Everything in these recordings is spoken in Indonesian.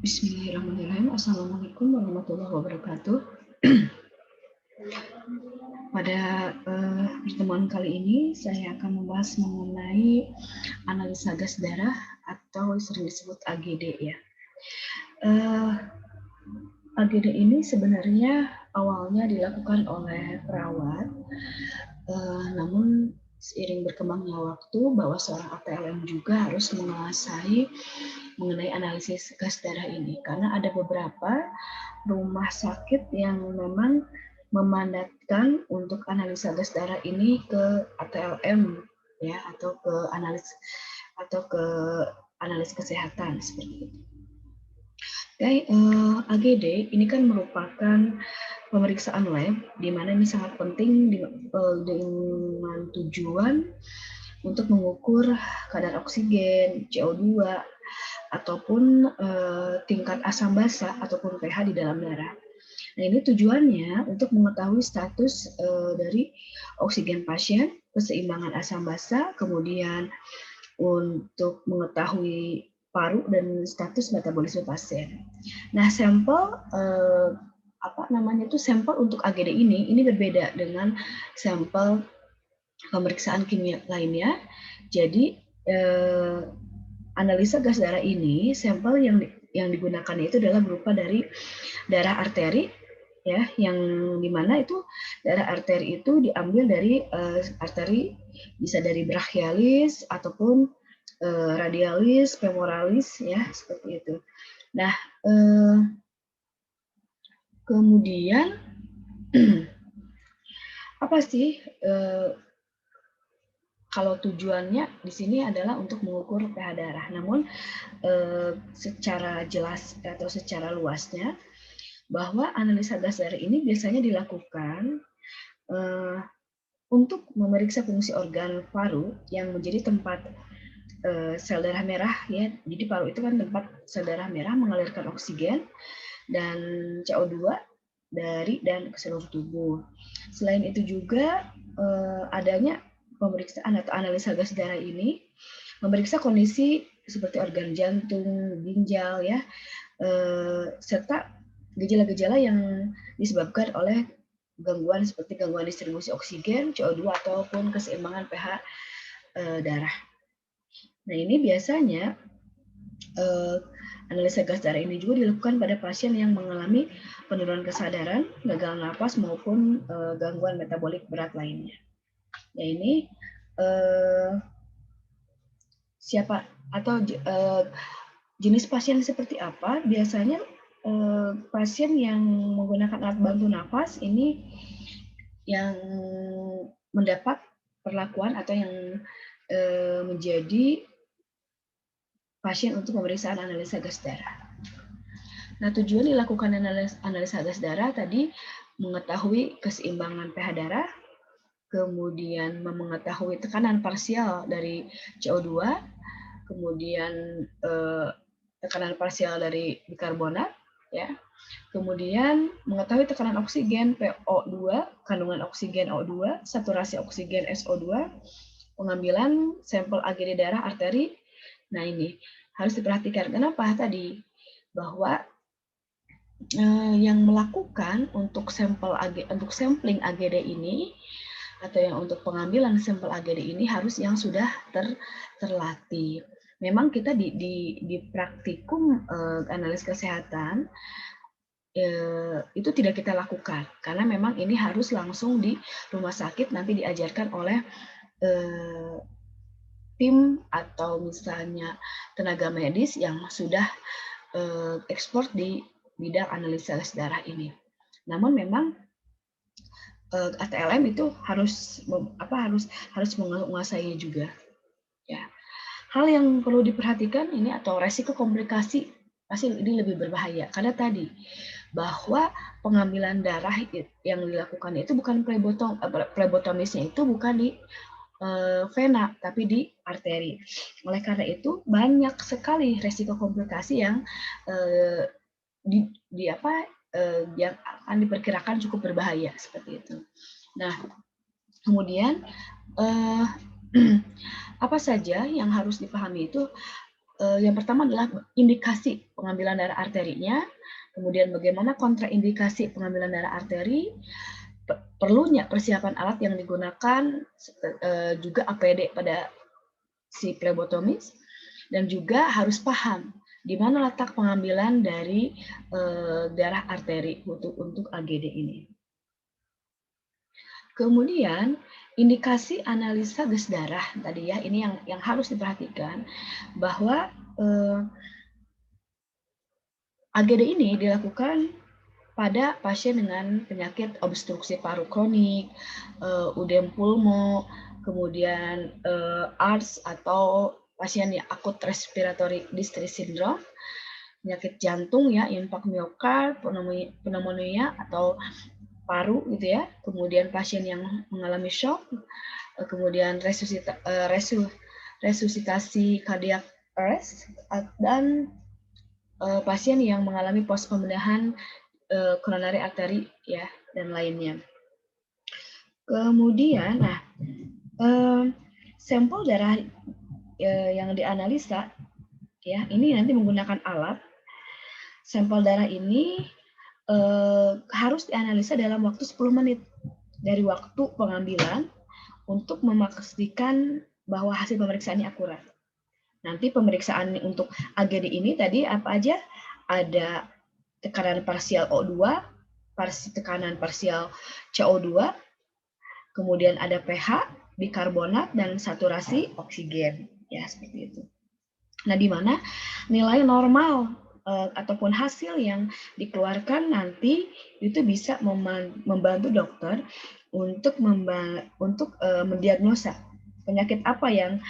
Bismillahirrahmanirrahim. Assalamualaikum warahmatullahi wabarakatuh. Pada pertemuan kali ini, saya akan membahas mengenai analisa gas darah atau sering disebut AGD ya. AGD ini sebenarnya awalnya dilakukan oleh perawat, namun seiring berkembangnya waktu bahwa seorang ATLM juga harus menguasai mengenai analisis gas darah ini, karena ada beberapa rumah sakit yang memang memandatkan untuk analisa gas darah ini ke ATLM ya, atau ke analis kesehatan seperti itu. Oke, AGD ini kan merupakan pemeriksaan lab di mana ini sangat penting dengan tujuan untuk mengukur kadar oksigen, CO2 ataupun tingkat asam basa ataupun pH di dalam darah. Nah, ini tujuannya untuk mengetahui status dari oksigen pasien, keseimbangan asam basa, kemudian untuk mengetahui paru dan status metabolisme pasien. Nah, sampel sampel untuk AGD ini berbeda dengan sampel pemeriksaan kimia lainnya. Jadi analisa gas darah ini, sampel yang digunakan itu adalah berupa dari darah arteri, ya, yang dimana itu darah arteri itu diambil dari arteri, bisa dari brachialis ataupun radialis, femoralis, ya, seperti itu. Nah, kemudian apa sih kalau tujuannya di sini adalah untuk mengukur pH darah. Namun secara jelas atau secara luasnya bahwa analisa gas darah ini biasanya dilakukan untuk memeriksa fungsi organ paru yang menjadi tempat sel darah merah, ya. Jadi paru itu kan tempat sel darah merah mengalirkan oksigen dan CO2 dari dan ke seluruh tubuh. Selain itu juga adanya pemeriksaan atau analisa gas darah ini memeriksa kondisi seperti organ jantung, ginjal, ya, serta gejala-gejala yang disebabkan oleh gangguan seperti gangguan distribusi oksigen, CO2 ataupun keseimbangan pH darah. Nah, ini biasanya analisa gas darah ini juga dilakukan pada pasien yang mengalami penurunan kesadaran, gagal napas maupun gangguan metabolik berat lainnya. Ya, ini siapa atau jenis pasien seperti apa? Biasanya pasien yang menggunakan alat bantu nafas ini yang mendapat perlakuan atau yang menjadi pasien untuk pemeriksaan analisa gas darah. Nah, tujuan dilakukan analisa gas darah tadi mengetahui keseimbangan pH darah, kemudian mengetahui tekanan parsial dari CO2, kemudian tekanan parsial dari bikarbonat, ya. Kemudian mengetahui tekanan oksigen PO2, kandungan oksigen O2, saturasi oksigen SO2, pengambilan sampel AGD darah arteri. Nah, ini harus diperhatikan. Kenapa tadi? Bahwa yang melakukan untuk sampling AGD ini atau yang untuk pengambilan sampel AGD ini harus yang sudah terlatih. Memang kita di praktikum analis kesehatan itu tidak kita lakukan karena memang ini harus langsung di rumah sakit nanti diajarkan oleh tim atau misalnya tenaga medis yang sudah ekspor di bidang analisa gas darah ini. Namun memang ATLM itu harus menguasai juga, ya. Hal yang perlu diperhatikan ini atau resiko komplikasi pasti ini lebih berbahaya karena tadi bahwa pengambilan darah yang dilakukan itu bukan plebotomisnya itu bukan di vena tapi di arteri. Oleh karena itu banyak sekali resiko komplikasi yang yang akan diperkirakan cukup berbahaya seperti itu. Nah, kemudian apa saja yang harus dipahami itu Yang pertama adalah indikasi pengambilan darah arterinya, kemudian bagaimana kontraindikasi pengambilan darah arteri, perlunya persiapan alat yang digunakan, juga APD pada si plebotomis, dan juga harus paham di mana letak pengambilan dari darah arteri untuk AGD ini. Kemudian indikasi analisa gas darah tadi ya, ini yang harus diperhatikan bahwa AGD ini dilakukan pada pasien dengan penyakit obstruksi paru kronik, udem pulmo, kemudian ARDS atau pasien yang akut respiratory distress syndrome, penyakit jantung ya, infark miokard, pneumonia atau paru gitu ya, kemudian pasien yang mengalami shock, kemudian resusitasi kardiak arrest, dan pasien yang mengalami pos pembedahan coronary artery ya dan lainnya. Kemudian, nah sampel darah yang dianalisa ya, ini nanti menggunakan alat. Sampel darah ini harus dianalisa dalam waktu 10 menit dari waktu pengambilan untuk memastikan bahwa hasil pemeriksaannya akurat. Nanti pemeriksaan untuk AGD ini tadi apa aja? Ada tekanan parsial O2, tekanan parsial CO2, kemudian ada pH, bikarbonat, dan saturasi oksigen. Ya, seperti itu. Nah, di mana nilai normal ataupun hasil yang dikeluarkan nanti itu bisa membantu dokter untuk mendiagnosa penyakit apa yang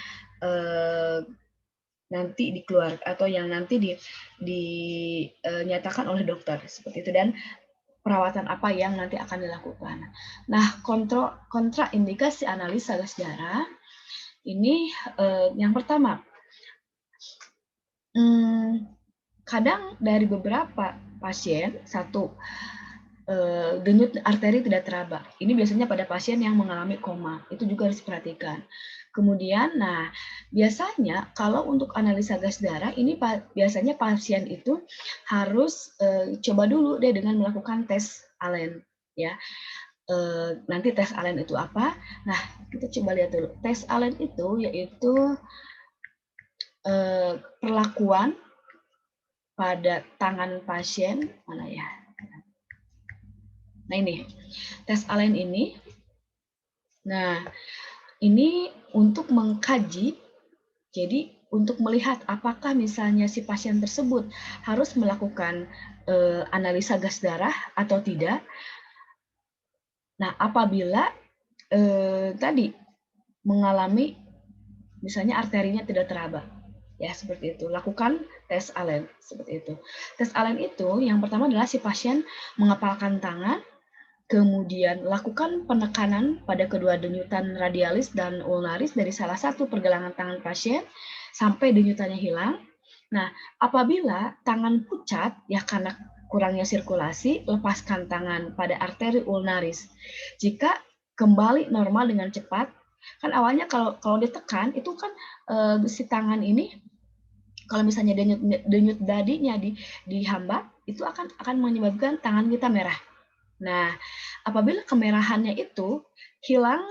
nanti dikeluarkan atau yang nanti dinyatakan oleh dokter seperti itu, dan perawatan apa yang nanti akan dilakukan. Nah, kontraindikasi analisa gas darah ini yang pertama, kadang dari beberapa pasien, satu, denyut arteri tidak teraba. Ini biasanya pada pasien yang mengalami koma, itu juga harus diperhatikan. Kemudian, nah biasanya kalau untuk analisa gas darah ini biasanya pasien itu harus coba dulu deh dengan melakukan tes Allen ya. Nanti tes Allen itu apa? Nah, kita coba lihat dulu. Tes Allen itu yaitu perlakuan pada tangan pasien, mana ya? Nah ini, tes Allen ini. Nah, ini untuk mengkaji, jadi untuk melihat apakah misalnya si pasien tersebut harus melakukan analisa gas darah atau tidak. Nah, apabila tadi mengalami misalnya arterinya tidak teraba, ya seperti itu, lakukan tes Allen seperti itu. Tes Allen itu yang pertama adalah si pasien mengepalkan tangan, kemudian lakukan penekanan pada kedua denyutan radialis dan ulnaris dari salah satu pergelangan tangan pasien sampai denyutannya hilang. Nah, apabila tangan pucat ya karena kurangnya sirkulasi, lepaskan tangan pada arteri ulnaris. Jika kembali normal dengan cepat, kan awalnya kalau ditekan itu kan si tangan ini kalau misalnya denyut nadinya dihambat, itu akan menyebabkan tangan kita merah. Nah, apabila kemerahannya itu hilang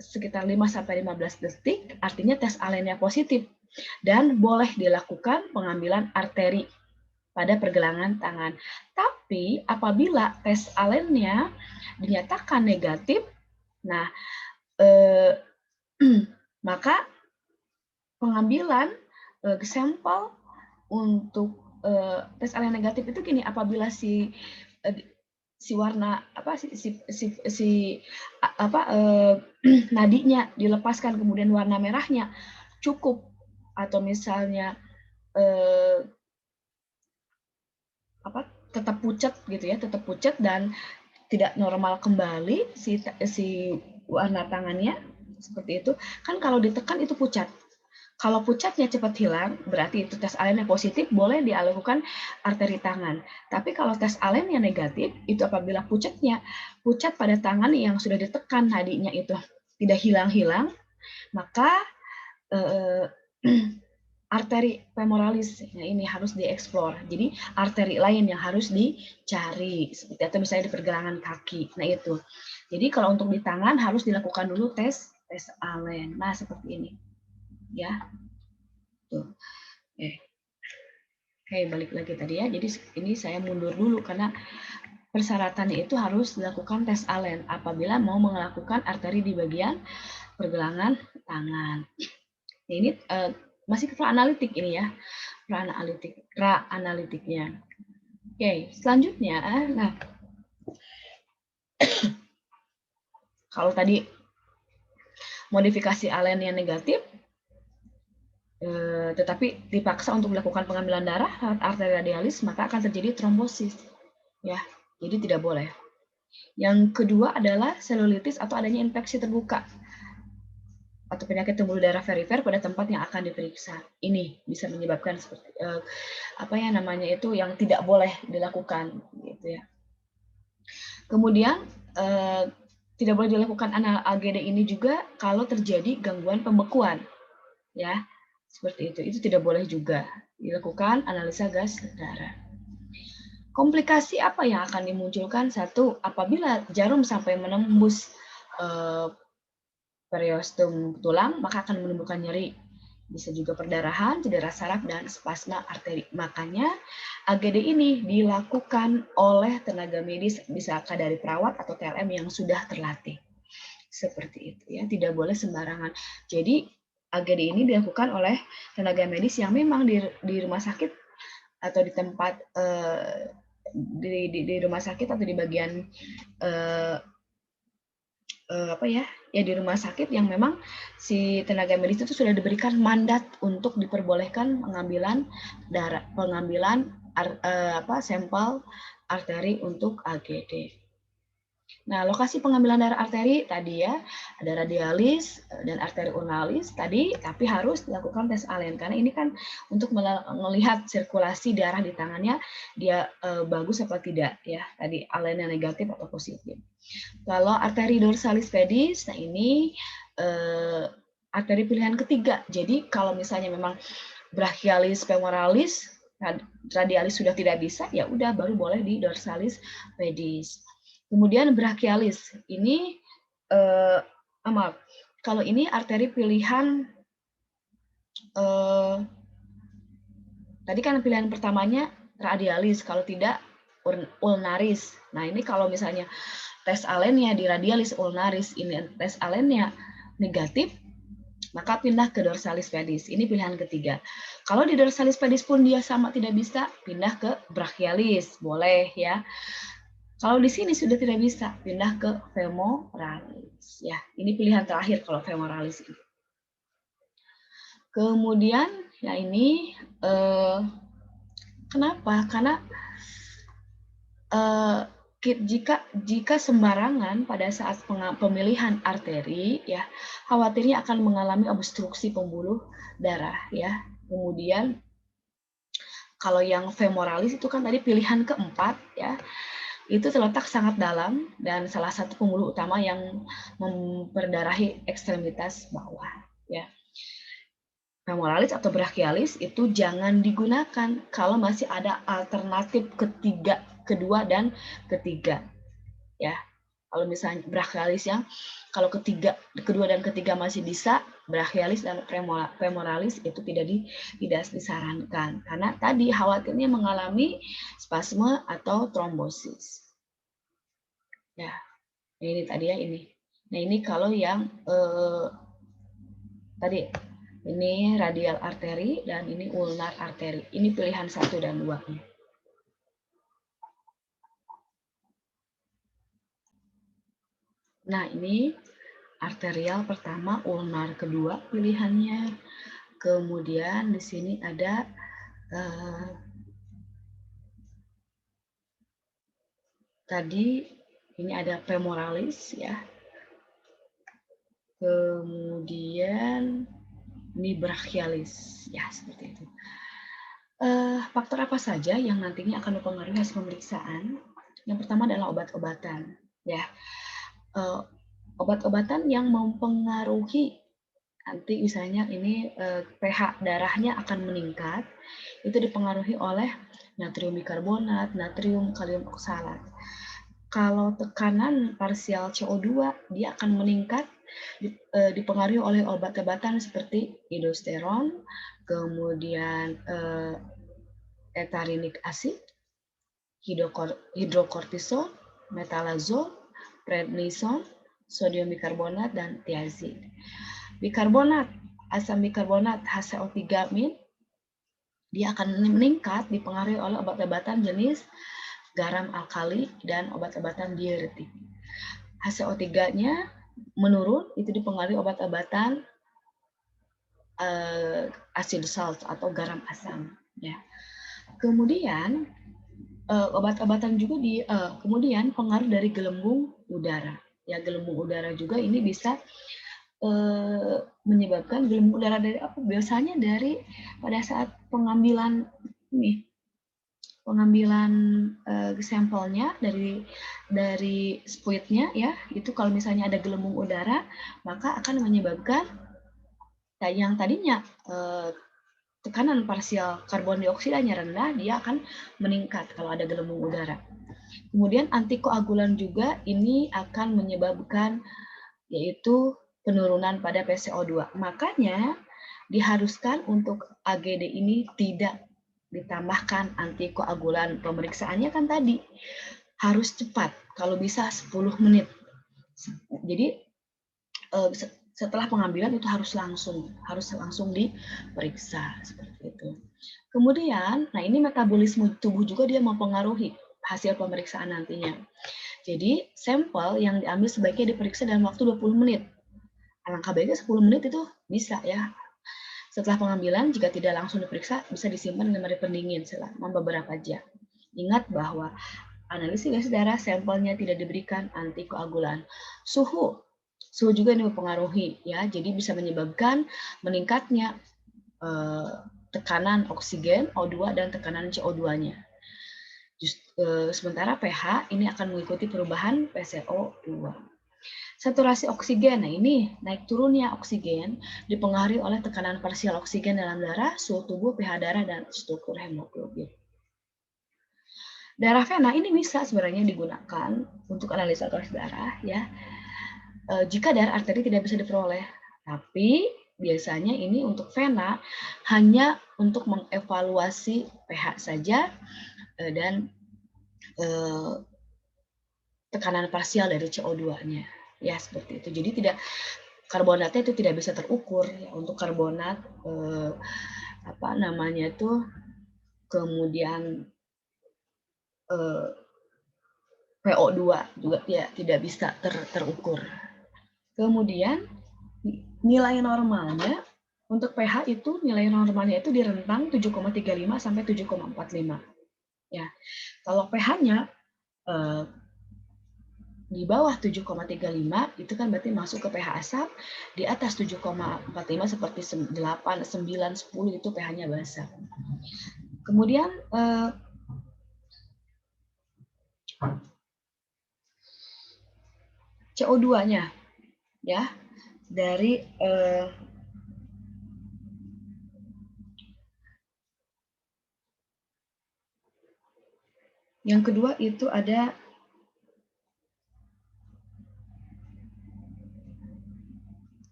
sekitar 5-15 detik, artinya tes Allen-nya positif dan boleh dilakukan pengambilan arteri pada pergelangan tangan. Tapi apabila tes Allen-nya dinyatakan negatif, nah maka pengambilan sampel untuk tes Allen negatif itu gini, apabila si warna apa nadinya dilepaskan kemudian warna merahnya cukup, atau misalnya tetap pucat gitu ya, tetap pucat dan tidak normal kembali si warna tangannya seperti itu, kan kalau ditekan itu pucat. Kalau pucatnya cepat hilang, berarti itu tes Allen yang positif, boleh dilakukan arteri tangan. Tapi kalau tes Allen yang negatif, itu apabila pucat pada tangan yang sudah ditekan tadinya itu tidak hilang-hilang, maka arteri femoralis. Nah, ini harus dieksplor. Jadi arteri lain yang harus dicari, seperti atau misalnya di pergelangan kaki. Nah, itu. Jadi kalau untuk di tangan harus dilakukan dulu tes Allen. Nah, seperti ini. Ya. Tuh. Oke, balik lagi tadi ya. Jadi ini saya mundur dulu karena persyaratannya itu harus dilakukan tes Allen apabila mau melakukan arteri di bagian pergelangan tangan. Nah, ini masih pra-analitik ini ya, pra-analitiknya. Oke, selanjutnya, nah kalau tadi modifikasi Allen yang negatif, tetapi dipaksa untuk melakukan pengambilan darah lewat arteri radialis, maka akan terjadi trombosis, ya. Jadi tidak boleh. Yang kedua adalah selulitis atau adanya infeksi terbuka atau penyakit pembuluh darah perifer pada tempat yang akan diperiksa. Ini bisa menyebabkan seperti apa ya namanya itu yang tidak boleh dilakukan, gitu ya. Kemudian tidak boleh dilakukan AGD ini juga kalau terjadi gangguan pembekuan, ya seperti itu. Itu tidak boleh juga dilakukan analisa gas darah. Komplikasi apa yang akan dimunculkan? Satu, apabila jarum sampai menembus periosteum tulang, maka akan menimbulkan nyeri. Bisa juga perdarahan, cedera saraf, dan spasma arteri. Makanya AGD ini dilakukan oleh tenaga medis, bisa dari perawat atau TLM yang sudah terlatih. Seperti itu ya, tidak boleh sembarangan. Jadi AGD ini dilakukan oleh tenaga medis yang memang di rumah sakit atau di tempat di rumah sakit atau di bagian apa ya di rumah sakit yang memang si tenaga medis itu sudah diberikan mandat untuk diperbolehkan pengambilan darah, sampel arteri untuk AGD. Nah, lokasi pengambilan darah arteri tadi ya, ada radialis dan arteri ulnaris tadi, tapi harus dilakukan tes Allen karena ini kan untuk melihat sirkulasi darah di tangannya dia bagus apa tidak ya. Tadi Allennya negatif atau positif. Kalau arteri dorsalis pedis, nah ini arteri pilihan ketiga. Jadi kalau misalnya memang brachialis femoralis, radialis sudah tidak bisa, ya udah baru boleh di dorsalis pedis. Kemudian brachialis, ini maaf, kalau ini arteri pilihan tadi kan pilihan pertamanya radialis, kalau tidak ulnaris. Nah ini kalau misalnya tes Allennya di radialis ulnaris, ini tes Allennya negatif, maka pindah ke dorsalis pedis. Ini pilihan ketiga. Kalau di dorsalis pedis pun dia sama tidak bisa, pindah ke brachialis, boleh ya. Kalau di sini sudah tidak bisa, pindah ke femoralis. Ya, ini pilihan terakhir kalau femoralis ini. Kemudian, ya ini kenapa? Karena jika sembarangan pada saat pemilihan arteri, ya khawatirnya akan mengalami obstruksi pembuluh darah, ya. Kemudian kalau yang femoralis itu kan tadi pilihan keempat, ya. Itu terletak sangat dalam dan salah satu pembuluh utama yang memperdarahi ekstremitas bawah, ya. Femoralis atau brachialis itu jangan digunakan kalau masih ada alternatif kedua dan ketiga, ya. Kalau misalnya brachialis yang kalau kedua dan ketiga masih bisa, brachialis dan femoralis itu tidak disarankan karena tadi khawatirnya mengalami spasme atau trombosis. Ya, ini tadi ya ini. Nah ini kalau yang tadi ini radial arteri dan ini ulnar arteri. Ini pilihan 1 dan 2. Nah ini arterial pertama, ulnar kedua pilihannya. Kemudian di sini ada tadi ini ada femoralis ya. Kemudian ini brachialis ya, seperti itu. Faktor apa saja yang nantinya akan mempengaruhi hasil pemeriksaan? Yang pertama adalah obat-obatan ya. Obat-obatan yang mempengaruhi nanti misalnya ini pH darahnya akan meningkat, itu dipengaruhi oleh natrium bikarbonat, natrium kalium oksalat. Kalau tekanan parsial CO2 dia akan meningkat dipengaruhi oleh obat-obatan seperti aldosteron, kemudian ethylenic acid, hidrokortisol, metalazol, prednisone, sodium bikarbonat, dan thiazid. Bikarbonat, asam bikarbonat HCO3- dia akan meningkat dipengaruhi oleh obat-obatan jenis garam alkali dan obat-obatan diuretik. HCO3-nya menurun itu dipengaruhi obat-obatan acid salt atau garam asam. Ya. Kemudian obat-obatan juga kemudian pengaruh dari gelembung udara. Ya, gelembung udara juga ini bisa menyebabkan gelembung udara dari apa? Biasanya dari pada saat pengambilan sampelnya dari spuitnya ya, itu kalau misalnya ada gelembung udara maka akan menyebabkan yang tadinya tekanan parsial karbon dioksidanya rendah, dia akan meningkat kalau ada gelembung udara. Kemudian antikoagulan juga ini akan menyebabkan yaitu penurunan pada PCO2. Makanya diharuskan untuk AGD ini tidak ditambahkan antikoagulan. Pemeriksaannya kan tadi harus cepat, kalau bisa 10 menit. Jadi setelah pengambilan itu harus langsung diperiksa seperti itu. Kemudian, nah ini metabolisme tubuh juga dia mempengaruhi hasil pemeriksaan nantinya. Jadi sampel yang diambil sebaiknya diperiksa dalam waktu 20 menit. Alangkah baiknya 10 menit itu bisa ya. Setelah pengambilan, jika tidak langsung diperiksa, bisa disimpan di lemari pendingin selama beberapa jam. Ingat bahwa analisis darah sampelnya tidak diberikan antikoagulan. Suhu juga ini mempengaruhi ya, jadi bisa menyebabkan meningkatnya tekanan oksigen O2 dan tekanan CO2-nya. Sementara pH ini akan mengikuti perubahan PCO2. Saturasi oksigen, nah ini naik turunnya oksigen dipengaruhi oleh tekanan parsial oksigen dalam darah, suhu tubuh, pH darah, dan struktur hemoglobin. Darah vena ini bisa sebenarnya digunakan untuk analisa garis darah ya. Jika darah arteri tidak bisa diperoleh, tapi biasanya ini untuk vena hanya untuk mengevaluasi pH saja dan tekanan parsial dari CO2-nya. Ya, seperti itu. Jadi karbonatnya itu tidak bisa terukur ya. Untuk karbonat kemudian PO2 juga tidak bisa terukur. Kemudian nilai normalnya untuk pH itu nilai normalnya itu di rentang 7,35 sampai 7,45. Ya. Kalau pH-nya di bawah 7,35 itu kan berarti masuk ke pH asam, di atas 7,45 seperti 8, 9, 10 itu pH-nya basa. Kemudian CO2-nya ya dari yang kedua itu ada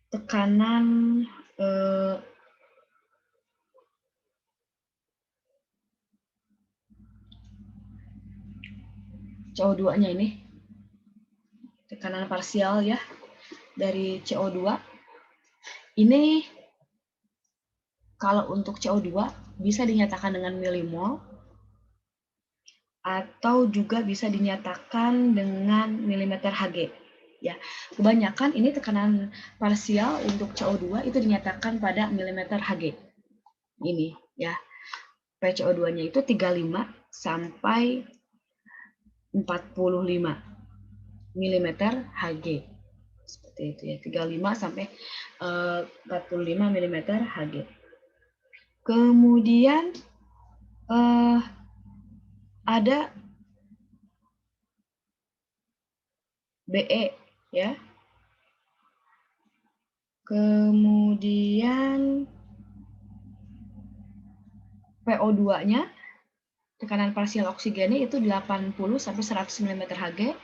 tekanan CO2-nya ini, tekanan parsial ya dari CO2. Ini kalau untuk CO2 bisa dinyatakan dengan milimol atau juga bisa dinyatakan dengan milimeter Hg. Ya, kebanyakan ini tekanan parsial untuk CO2 itu dinyatakan pada milimeter Hg. Ini ya. PCO2-nya itu 35 sampai 45 milimeter Hg. Seperti itu ya, 35 sampai 45 milimeter Hg. Kemudian ada BE ya. Kemudian PO2-nya, tekanan parsial oksigennya itu 80 sampai 100 mm Hg.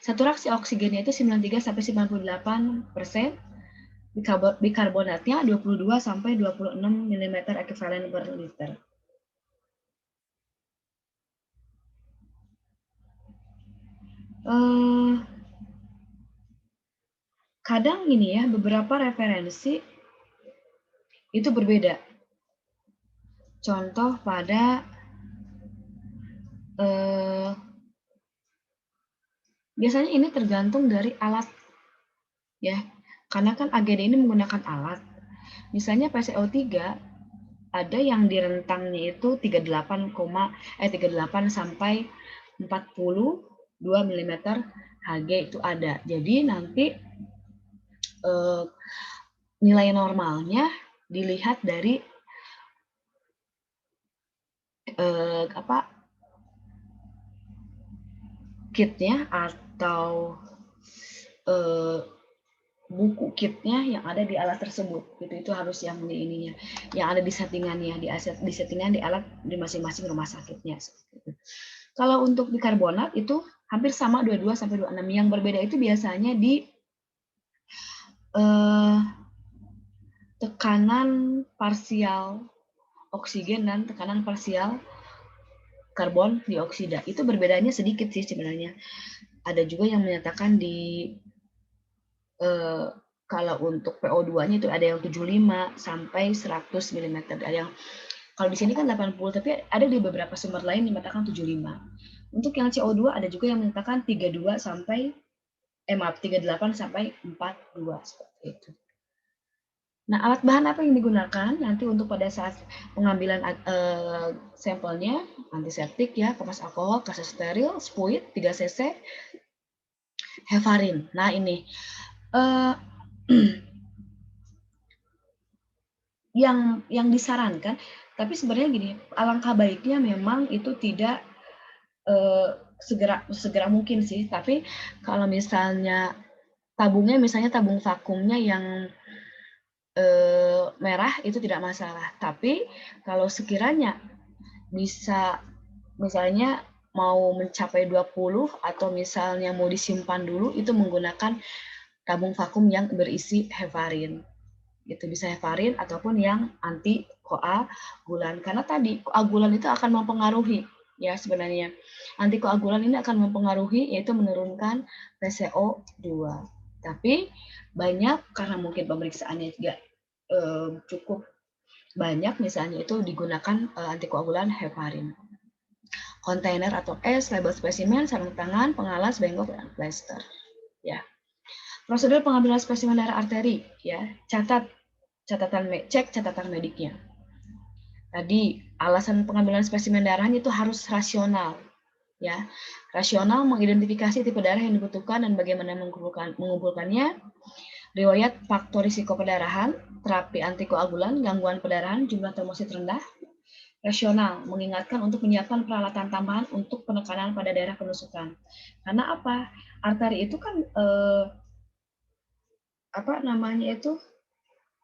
Saturasi oksigennya itu 93 sampai 98%. Bikarbonatnya 22 sampai 26 mm ekuivalen per liter. Kadang ini ya, beberapa referensi itu berbeda. Contoh pada biasanya ini tergantung dari alat ya, karena kan AGD ini menggunakan alat. Misalnya PCO3 ada yang di rentangnya itu 38 sampai 42 mm Hg itu ada. Jadi nanti nilai normalnya dilihat dari kitnya atau buku kitnya yang ada di alat tersebut. Itu harus yang di ininya, yang ada di settingannya, di settingan di alat di masing-masing rumah sakitnya. Kalau untuk bikarbonat itu hampir sama 22 sampai 26. Yang berbeda itu biasanya di tekanan parsial oksigen dan tekanan parsial karbon dioksida. Itu berbedanya sedikit sih sebenarnya. Ada juga yang menyatakan di kalau untuk PO2-nya itu ada yang 75 sampai 100 mm. Ada yang kalau di sini kan 80, tapi ada di beberapa sumber lain yang menyatakan 75. Untuk yang CO2 ada juga yang menyatakan 32 sampai 38 sampai 42 seperti itu. Nah, alat bahan apa yang digunakan nanti untuk pada saat pengambilan sampelnya? Antiseptik ya, kapas alkohol, kasus steril, spuit 3 cc, heparin. Nah, ini yang disarankan, tapi sebenarnya gini, alangkah baiknya memang itu tidak segera mungkin sih. Tapi kalau misalnya tabungnya, misalnya tabung vakumnya yang merah itu tidak masalah. Tapi kalau sekiranya bisa misalnya mau mencapai 20 atau misalnya mau disimpan dulu, itu menggunakan tabung vakum yang berisi heparin. Itu bisa heparin ataupun yang anti koagulan. Karena tadi koagulan itu akan mempengaruhi ya sebenarnya. Anti koagulan ini akan mempengaruhi yaitu menurunkan PCO2. Tapi banyak karena mungkin pemeriksaannya juga cukup banyak, misalnya itu digunakan antikoagulan heparin. Kontainer atau es, label spesimen, sarung tangan, pengalas, bengkok, dan plester. Ya. Prosedur pengambilan spesimen darah arteri, ya. Cek catatan mediknya. Tadi alasan pengambilan spesimen darahnya itu harus rasional, ya. Rasional mengidentifikasi tipe darah yang dibutuhkan dan bagaimana mengumpulkannya. Riwayat faktor risiko perdarahan, terapi antikoagulan, gangguan perdarahan, jumlah termosit rendah. Rasional, mengingatkan untuk menyiapkan peralatan tambahan untuk penekanan pada daerah penusukan. Karena apa? Arteri itu kan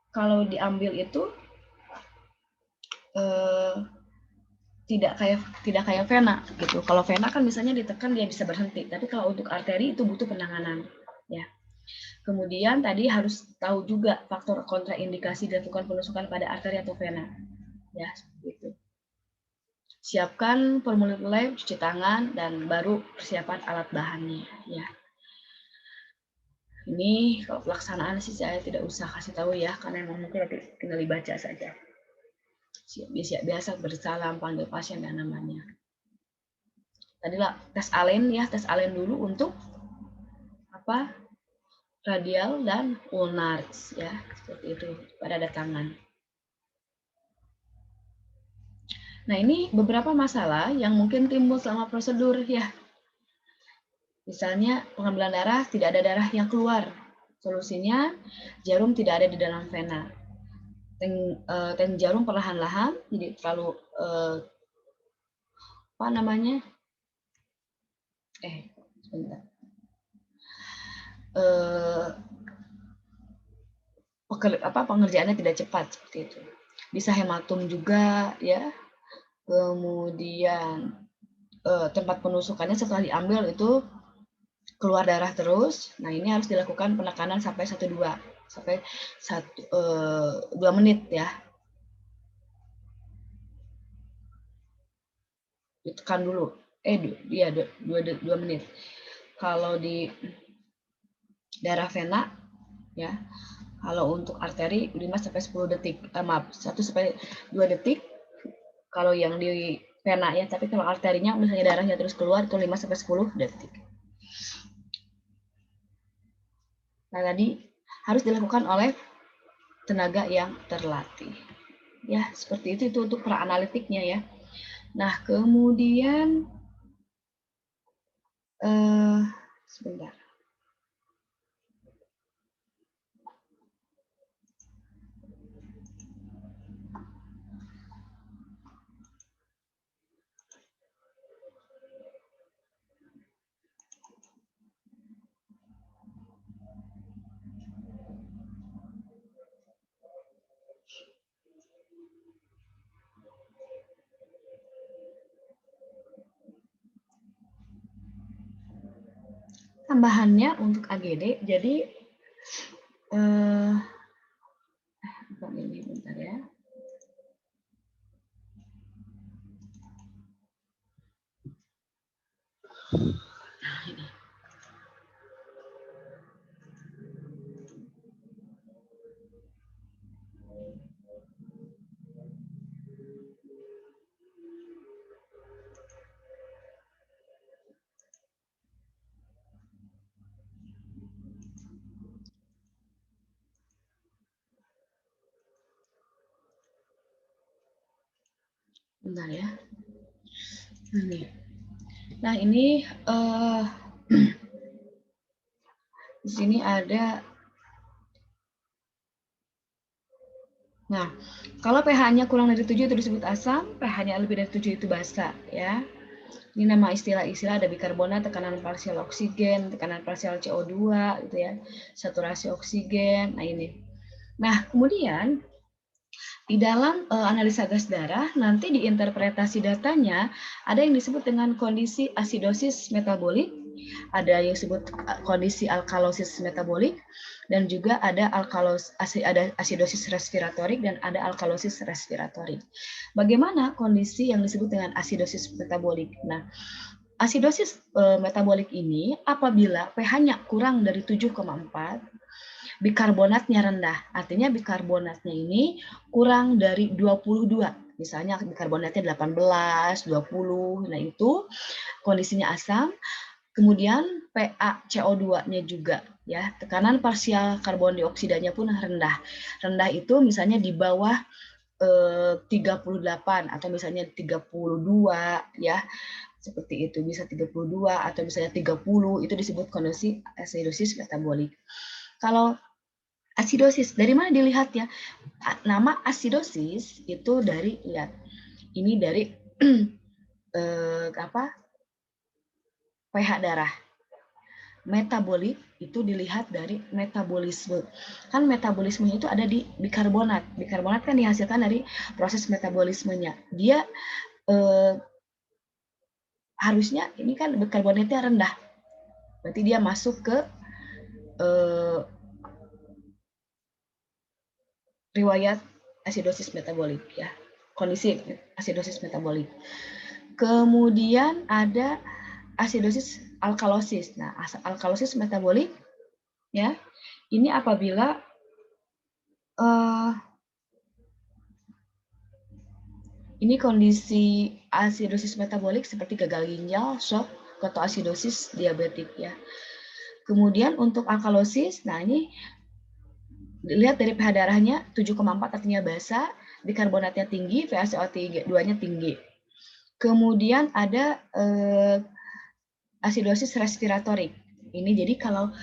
kalau diambil itu tidak kayak vena gitu. Kalau vena kan misalnya ditekan dia bisa berhenti, tapi kalau untuk arteri itu butuh penanganan, ya. Kemudian tadi harus tahu juga faktor kontraindikasi dilakukan penusukan pada arteri atau vena. Ya, seperti itu. Siapkan formulir lab, cuci tangan, dan baru persiapan alat bahannya. Ya. Ini kalau pelaksanaan sih saya tidak usah kasih tahu ya, karena memang mungkin tinggal dibaca saja. Biasa bersalam, panggil pasien dan namanya. Tadilah tes alen ya, tes alen dulu untuk radial dan ulnar ya, seperti itu pada datangan. Nah, ini beberapa masalah yang mungkin timbul selama prosedur ya. Misalnya pengambilan darah, tidak ada darah yang keluar. Solusinya jarum tidak ada di dalam vena. Tank jarum perlahan-lahan, jadi terlalu sebentar. pengerjaannya tidak cepat seperti itu. Bisa hematum juga ya. Kemudian tempat penusukannya setelah diambil itu keluar darah terus. Nah, ini harus dilakukan penekanan sampai 1-2 sampai 2 menit ya. Ditekan dulu. Iya 2 menit. Kalau di daerah vena ya. Kalau untuk arteri 5 sampai 10 detik. Maaf, 1 sampai 2 detik. Kalau yang di vena ya, tapi kalau arterinya misalnya darahnya terus keluar itu 5 sampai 10 detik. Nah, tadi harus dilakukan oleh tenaga yang terlatih. Ya, seperti itu untuk pra-analitiknya ya. Nah, kemudian sebentar. Tambahannya untuk AGD, jadi ini bentar ya. Nah, ini. Bentar ya. Nah, ini di sini ada. Nah, kalau pH-nya kurang dari 7 itu disebut asam, pH-nya lebih dari 7 itu basa ya. Ini nama istilah-istilah, ada bikarbonat, tekanan parsial oksigen, tekanan parsial CO2 gitu ya. Saturasi oksigen. Nah, ini. Nah, kemudian di dalam analisa gas darah, nanti diinterpretasi datanya ada yang disebut dengan kondisi asidosis metabolik, ada yang disebut kondisi alkalosis metabolik, dan juga ada asidosis respiratorik dan ada alkalosis respiratorik. Bagaimana kondisi yang disebut dengan asidosis metabolik? Nah, asidosis metabolik ini apabila pH-nya kurang dari 7,4, bikarbonatnya rendah. Artinya bikarbonatnya ini kurang dari 22. Misalnya bikarbonatnya 18, 20. Nah, itu kondisinya asam. Kemudian PaCO2-nya juga ya, tekanan parsial karbon dioksidanya pun rendah. Rendah itu misalnya di bawah 38 atau misalnya 32 ya. Seperti itu, bisa 32 atau misalnya 30, itu disebut kondisi asidosis metabolik. Kalau asidosis, dari mana dilihatnya? Nama asidosis itu dari, lihat, ini dari pH darah. Metabolik itu dilihat dari metabolisme. Kan metabolismenya itu ada di bikarbonat. Bikarbonat kan dihasilkan dari proses metabolismenya. Dia harusnya ini kan bikarbonatnya rendah. Berarti dia masuk ke riwayat asidosis metabolik ya. Kondisi asidosis metabolik. Kemudian ada asidosis alkalosis. Nah, alkalosis metabolik ya. Ini apabila ini kondisi asidosis metabolik seperti gagal ginjal, shock, ketoasidosis diabetik ya. Kemudian untuk alkalosis, nah ini dilihat dari pH darahnya 7,4 artinya basa, bikarbonatnya tinggi, PaCO2-nya tinggi. Kemudian ada asidosis respiratorik. Ini jadi kalau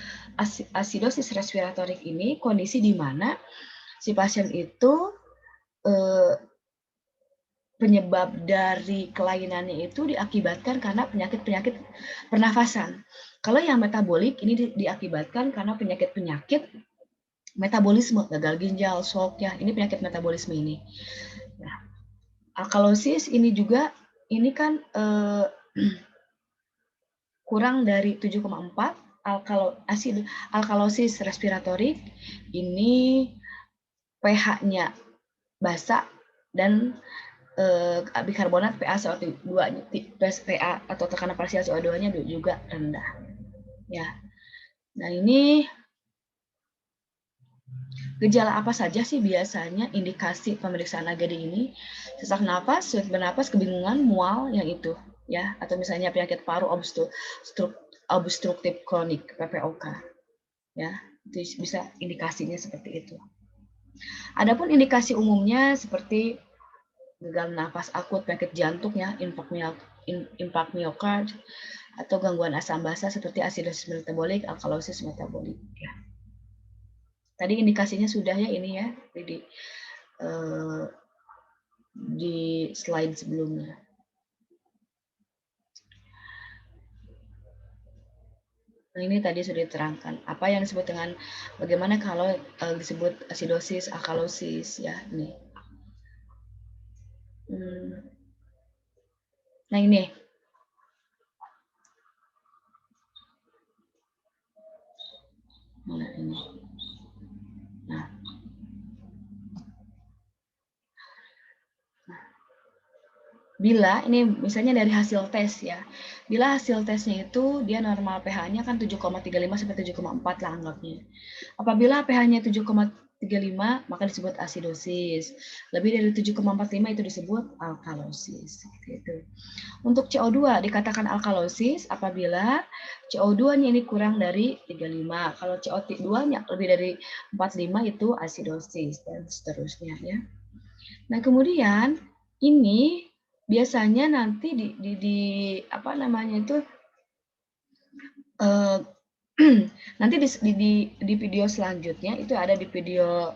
asidosis respiratorik ini kondisi di mana si pasien itu penyebab dari kelainannya itu diakibatkan karena penyakit-penyakit pernafasan. Kalau yang metabolik ini diakibatkan karena penyakit-penyakit Metabolisme, gagal ginjal, shock ya, ini penyakit metabolisme ini. Nah, alkalosis ini juga, ini kan kurang dari 7,4, alkalosis respiratorik, ini pH-nya basa dan bikarbonat PaCO2 PA atau tekanan parsial CO2-nya juga rendah. Ya. Nah, ini gejala apa saja sih biasanya indikasi pemeriksaan AGD ini? Sesak napas, sulit bernapas, kebingungan, mual, yang itu ya, atau misalnya penyakit paru obstruktif kronik PPOK ya, itu bisa indikasinya seperti itu. Adapun indikasi umumnya seperti gagal nafas akut, penyakit jantung ya, infark miokard, atau gangguan asam basa seperti asidosis metabolik, alkalosis metabolik ya. Tadi indikasinya sudah ya ini ya di slide sebelumnya. Nah, ini tadi sudah diterangkan apa yang disebut dengan bagaimana kalau disebut asidosis, alkalosis ya ini. Nah ini. Nah ini. Nah. Bila ini misalnya dari hasil tes ya, bila hasil tesnya itu dia normal pH-nya kan 7,35 sampai 7,4 lah anggapnya. Apabila pH-nya 7,35 maka disebut asidosis. Lebih dari 7,45 itu disebut alkalosis. Gitu. Untuk CO2 dikatakan alkalosis apabila CO2-nya ini kurang dari 35. Kalau CO2-nya lebih dari 45 itu asidosis dan seterusnya ya. Nah, kemudian ini biasanya nanti di apa namanya itu nanti di video selanjutnya itu ada di video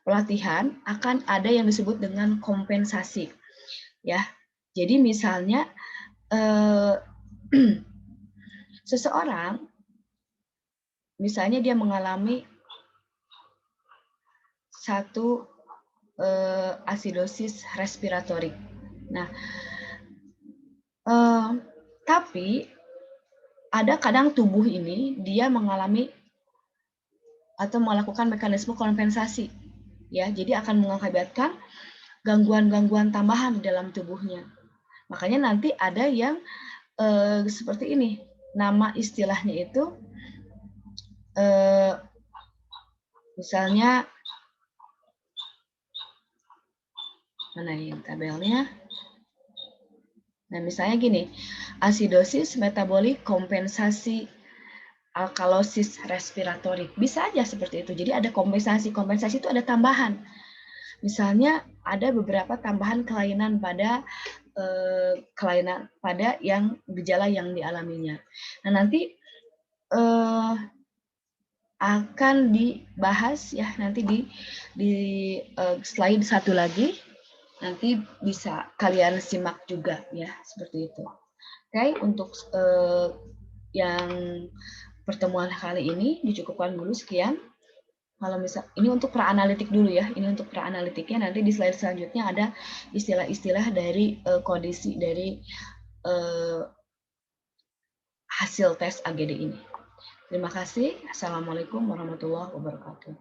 pelatihan akan ada yang disebut dengan kompensasi ya. Jadi misalnya seseorang misalnya dia mengalami satu asidosis respiratorik. Nah, tapi ada kadang tubuh ini dia mengalami atau melakukan mekanisme kompensasi, ya. Jadi akan mengakibatkan gangguan-gangguan tambahan di dalam tubuhnya. Makanya nanti ada yang seperti ini. Nama istilahnya itu misalnya mana yang tabelnya? Nah, misalnya gini, asidosis metabolik kompensasi alkalosis respiratorik. Bisa aja seperti itu. Jadi ada kompensasi. Kompensasi itu ada tambahan. Misalnya ada beberapa tambahan kelainan pada yang gejala yang dialaminya. Nah, nanti akan dibahas ya nanti di slide satu lagi. Nanti bisa kalian simak juga ya seperti itu. Oke, untuk yang pertemuan kali ini dicukupkan dulu sekian. Kalau misal ini untuk praanalitik dulu ya, ini untuk praanalitiknya nanti di slide selanjutnya ada istilah-istilah dari kondisi dari hasil tes AGD ini. Terima kasih. Assalamualaikum warahmatullahi wabarakatuh.